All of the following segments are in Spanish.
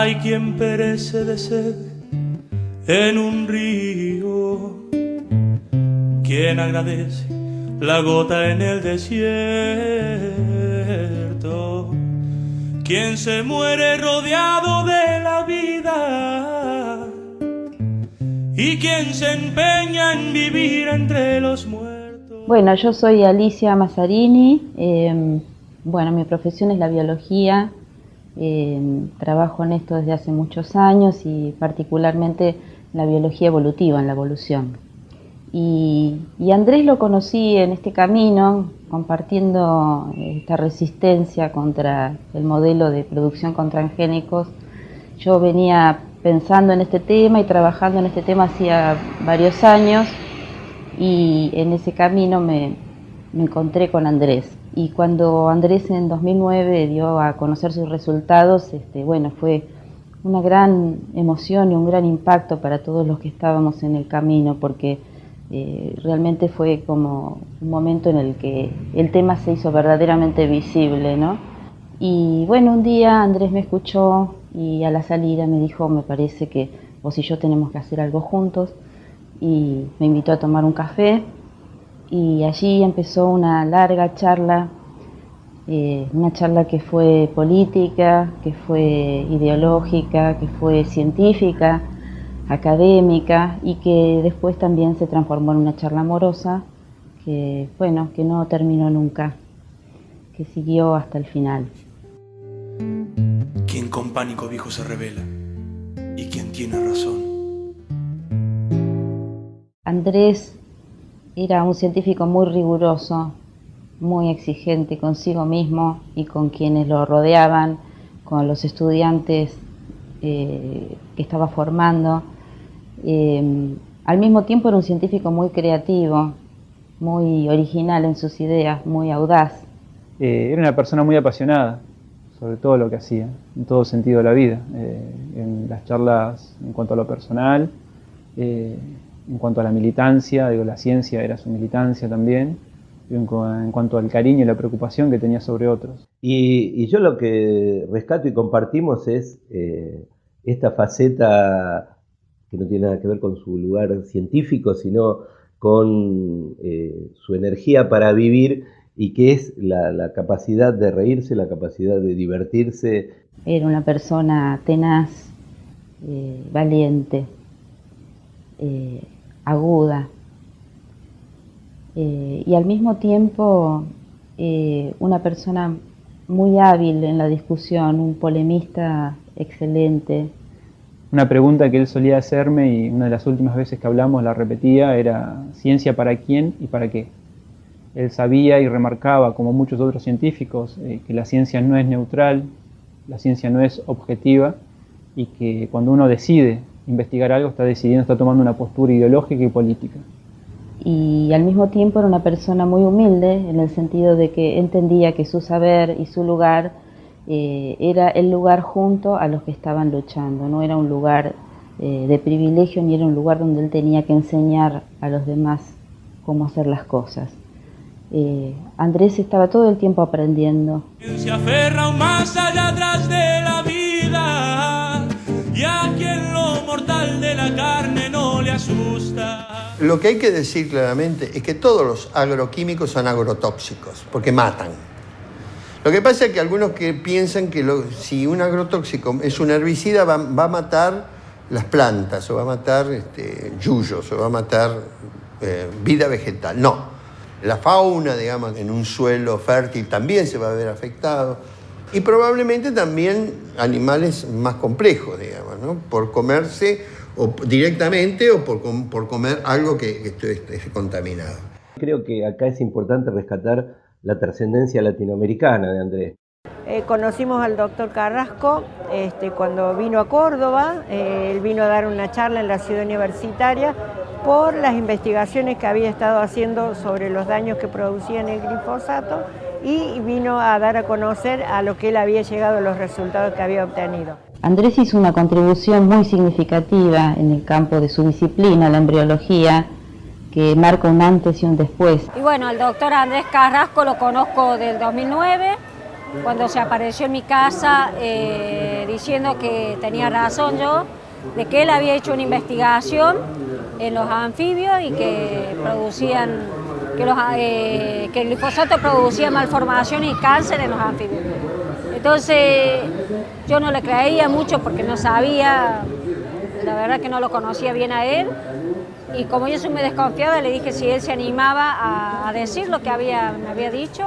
Hay quien perece de sed en un río, quien agradece la gota en el desierto, quien se muere rodeado de la vida y quien se empeña en vivir entre los muertos. Bueno, yo soy Alicia Mazzarini. Bueno, mi profesión es la biología. Trabajo en esto desde hace muchos años y particularmente la biología evolutiva, en la evolución. Y Andrés lo conocí en este camino, compartiendo esta resistencia contra el modelo de producción con transgénicos. Yo venía pensando en este tema y trabajando en este tema hacía varios años, y en ese camino me encontré con Andrés. Y cuando Andrés en 2009 dio a conocer sus resultados, bueno, fue una gran emoción y un gran impacto para todos los que estábamos en el camino, porque realmente fue como un momento en el que el tema se hizo verdaderamente visible, ¿no? Y bueno, un día Andrés me escuchó y a la salida me dijo: me parece que vos y yo tenemos que hacer algo juntos, y me invitó a tomar un café. Y allí empezó una larga charla, una charla que fue política, que fue ideológica, que fue científica, académica, y que después también se transformó en una charla amorosa que, bueno, que no terminó nunca, que siguió hasta el final. Quien con pánico viejo se revela y quien tiene razón. Andrés era un científico muy riguroso, muy exigente consigo mismo y con quienes lo rodeaban, con los estudiantes que estaba formando. Al mismo tiempo era un científico muy creativo, muy original en sus ideas, muy audaz. Era una persona muy apasionada sobre todo lo que hacía, en todo sentido de la vida, en las charlas en cuanto a lo personal, en cuanto a la militancia, digo, la ciencia era su militancia también, en cuanto al cariño y la preocupación que tenía sobre otros. Y yo lo que rescato y compartimos es esta faceta que no tiene nada que ver con su lugar científico, sino con su energía para vivir, y que es la capacidad de reírse, la capacidad de divertirse. Era una persona tenaz, valiente, aguda, y al mismo tiempo una persona muy hábil en la discusión, un polemista excelente. Una pregunta que él solía hacerme, y una de las últimas veces que hablamos la repetía, era ¿ciencia para quién y para qué? Él sabía y remarcaba, como muchos otros científicos, que la ciencia no es neutral, la ciencia no es objetiva, y que cuando uno decide investigar algo está tomando una postura ideológica y política. Y al mismo tiempo era una persona muy humilde, en el sentido de que entendía que su saber y su lugar era el lugar junto a los que estaban luchando. No era un lugar de privilegio, ni era un lugar donde él tenía que enseñar a los demás cómo hacer las cosas. Andrés estaba todo el tiempo aprendiendo. Se aferra aún más allá atrás de la vida, y a quien lo mortal de la carne no le asusta. Lo que hay que decir claramente es que todos los agroquímicos son agrotóxicos, porque matan. Lo que pasa es que algunos que piensan que si un agrotóxico es un herbicida va a matar las plantas, o va a matar yuyos, o va a matar vida vegetal. No. La fauna, digamos, en un suelo fértil también se va a ver afectado, y probablemente también animales más complejos, digamos, ¿no? Por comerse o directamente, o por comer algo que esté contaminado. Creo que acá es importante rescatar la trascendencia latinoamericana de Andrés. Conocimos al doctor Carrasco cuando vino a Córdoba. Él vino a dar una charla en la ciudad universitaria por las investigaciones que había estado haciendo sobre los daños que producían el glifosato, y vino a dar a conocer a lo que él había llegado, los resultados que había obtenido. Andrés hizo una contribución muy significativa en el campo de su disciplina, la embriología, que marca un antes y un después. Y bueno, al doctor Andrés Carrasco lo conozco del 2009, cuando se apareció en mi casa, diciendo que tenía razón yo, de que él había hecho una investigación en los anfibios y que producían, que el glifosato producía malformación y cáncer en los anfibios. Entonces yo no le creía mucho porque no sabía, la verdad que no lo conocía bien a él, y como yo soy muy desconfiada le dije si él se animaba a decir lo que me había dicho,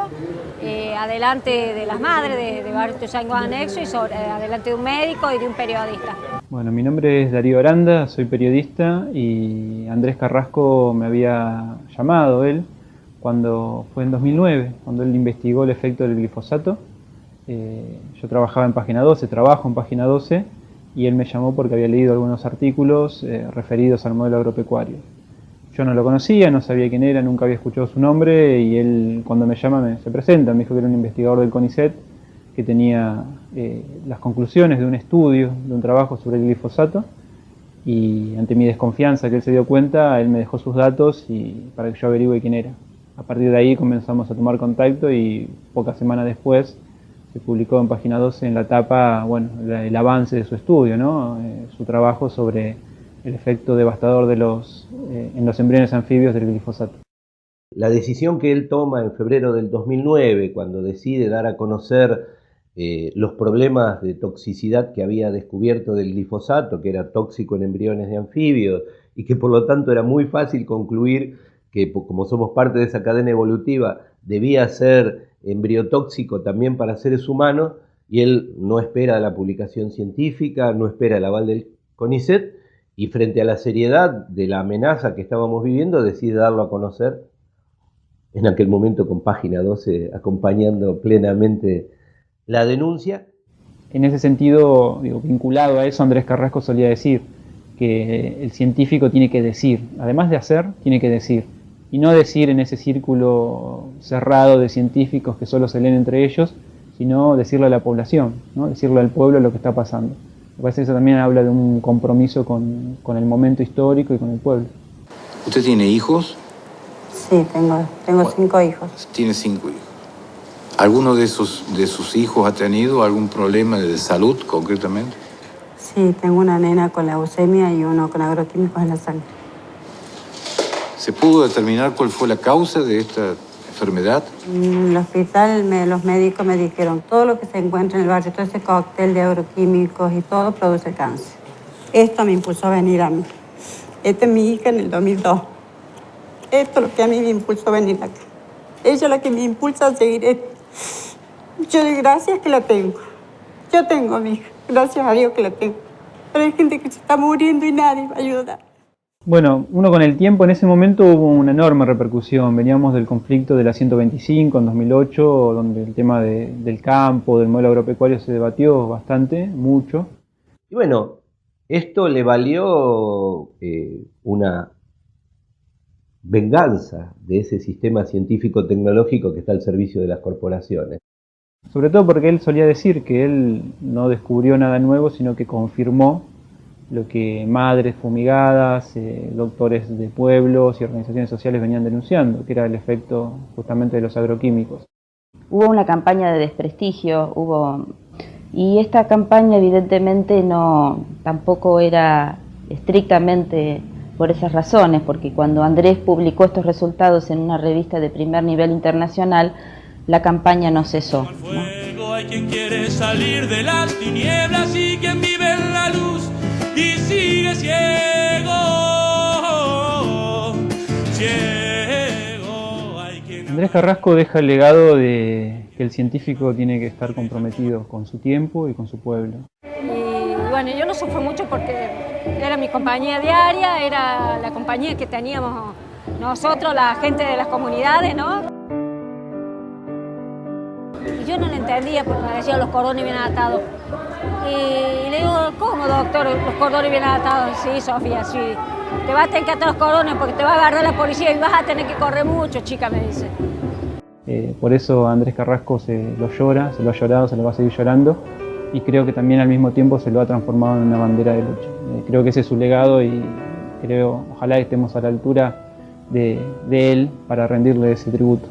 adelante de las madres de Barrio Ituzaingó Anexo y adelante de un médico y de un periodista. Bueno, mi nombre es Darío Aranda, soy periodista y Andrés Carrasco me había llamado él cuando fue en 2009, cuando él investigó el efecto del glifosato. Yo trabajaba en Página 12, trabajo en Página 12 y él me llamó porque había leído algunos artículos referidos al modelo agropecuario. Yo no lo conocía, no sabía quién era, nunca había escuchado su nombre y él cuando me llama se presenta, me dijo que era un investigador del CONICET que tenía las conclusiones de un estudio, de un trabajo sobre el glifosato, y ante mi desconfianza que él se dio cuenta, él me dejó sus datos para que yo averigüe quién era. A partir de ahí comenzamos a tomar contacto y pocas semanas después se publicó en Página 12 en la tapa, bueno, el avance de su estudio, ¿no? Su trabajo sobre el efecto devastador en los embriones anfibios del glifosato. La decisión que él toma en febrero del 2009, cuando decide dar a conocer los problemas de toxicidad que había descubierto del glifosato, que era tóxico en embriones de anfibios y que por lo tanto era muy fácil concluir que como somos parte de esa cadena evolutiva debía ser embriotóxico también para seres humanos, y él no espera la publicación científica, no espera el aval del CONICET, y frente a la seriedad de la amenaza que estábamos viviendo decide darlo a conocer en aquel momento con Página 12 acompañando plenamente la denuncia. En ese sentido, vinculado a eso, Andrés Carrasco solía decir que el científico tiene que decir, además de hacer, tiene que decir. Y no decir en ese círculo cerrado de científicos que solo se leen entre ellos, sino decirle a la población, ¿no? Decirle al pueblo lo que está pasando. Me parece que eso también habla de un compromiso con el momento histórico y con el pueblo. ¿Usted tiene hijos? Sí, tengo 5 hijos. Tiene 5 hijos. ¿Alguno de sus hijos ha tenido algún problema de salud concretamente? Sí, tengo una nena con leucemia y uno con agroquímicos en la sangre. ¿Se pudo determinar cuál fue la causa de esta enfermedad? En el hospital los médicos me dijeron todo lo que se encuentra en el barrio, todo ese cóctel de agroquímicos y todo produce cáncer. Esto me impulsó a venir a mí. Esta es mi hija en el 2002. Esto es lo que a mí me impulsó a venir acá. Ella es la que me impulsa a seguir esto. Yo doy gracias que la tengo. Yo tengo a mi hija, gracias a Dios que la tengo. Pero hay gente que se está muriendo y nadie va a ayudar. Bueno, uno con el tiempo, en ese momento hubo una enorme repercusión. Veníamos del conflicto de la 125 en 2008, donde el tema del campo, del modelo agropecuario se debatió bastante, mucho. Y bueno, esto le valió una venganza de ese sistema científico-tecnológico que está al servicio de las corporaciones. Sobre todo porque él solía decir que él no descubrió nada nuevo, sino que confirmó lo que madres fumigadas, doctores de pueblos y organizaciones sociales venían denunciando, que era el efecto justamente de los agroquímicos. Hubo una campaña de desprestigio, y esta campaña evidentemente tampoco era estrictamente por esas razones, porque cuando Andrés publicó estos resultados en una revista de primer nivel internacional, la campaña no cesó. Hay quien quiere salir de las tinieblas y quien vive en la luz y sigue ciego. Andrés Carrasco deja el legado de que el científico tiene que estar comprometido con su tiempo y con su pueblo. Y bueno, yo lo sufro mucho porque era mi compañía diaria, era la compañía que teníamos nosotros, la gente de las comunidades, ¿no? Y yo no lo entendía porque me decían los cordones bien atados. Y le digo, ¿cómo, doctor? Los cordones bien atados. Sí, Sofía, sí. Te vas a tener que atar los cordones porque te va a agarrar la policía y vas a tener que correr mucho, chica, me dice. Por eso Andrés Carrasco se lo llora, se lo ha llorado, se lo va a seguir llorando. Y creo que también al mismo tiempo se lo ha transformado en una bandera de lucha. Creo que ese es su legado y ojalá estemos a la altura de él para rendirle ese tributo.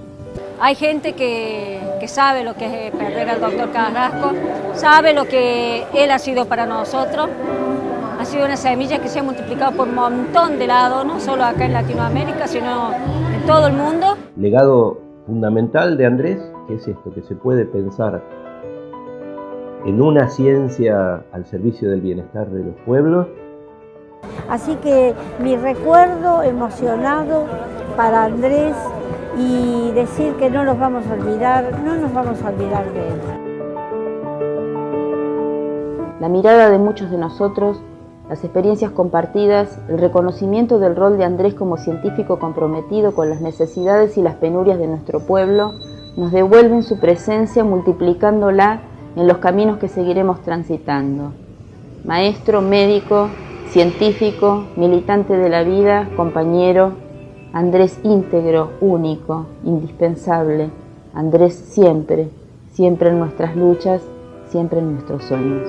Hay gente que sabe lo que es perder al doctor Carrasco, sabe lo que él ha sido para nosotros. Ha sido una semilla que se ha multiplicado por un montón de lados, no solo acá en Latinoamérica, sino en todo el mundo. Legado fundamental de Andrés, que es esto, que se puede pensar en una ciencia al servicio del bienestar de los pueblos. Así que mi recuerdo emocionado para Andrés y decir que no nos vamos a olvidar, no nos vamos a olvidar de él. La mirada de muchos de nosotros, las experiencias compartidas, el reconocimiento del rol de Andrés como científico comprometido con las necesidades y las penurias de nuestro pueblo, nos devuelven su presencia multiplicándola en los caminos que seguiremos transitando. Maestro, médico, científico, militante de la vida, compañero, Andrés íntegro, único, indispensable. Andrés siempre, siempre en nuestras luchas, siempre en nuestros sueños.